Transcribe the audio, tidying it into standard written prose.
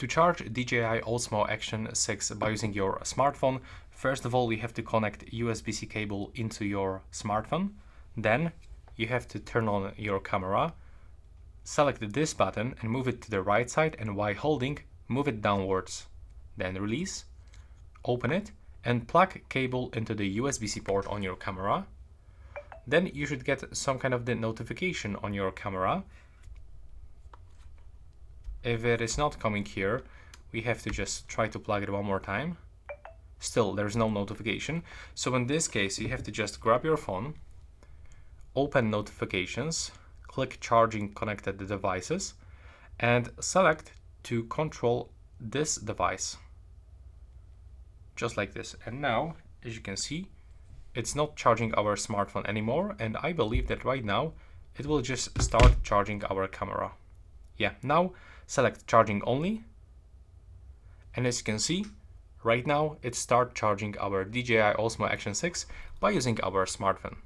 To charge DJI Osmo Action 6 by using your smartphone, first of all you have to connect USB-C cable into your smartphone. Then you have to turn on your camera, select this button and move it to the right side, and while holding, move it downwards. Then release, open it and plug cable into the USB-C port on your camera. Then you should get some kind of the notification on your camera. If it is not coming here, we have to just try to plug it one more time. Still, there's no notification. So in this case, you have to just grab your phone, open notifications, click charging connected devices, and select to control this device. Just like this. And now, as you can see, it's not charging our smartphone anymore, and I believe that right now it will just start charging our camera. Yeah, now select charging only, and as you can see, right now it starts charging our DJI Osmo Action 6 by using our smartphone.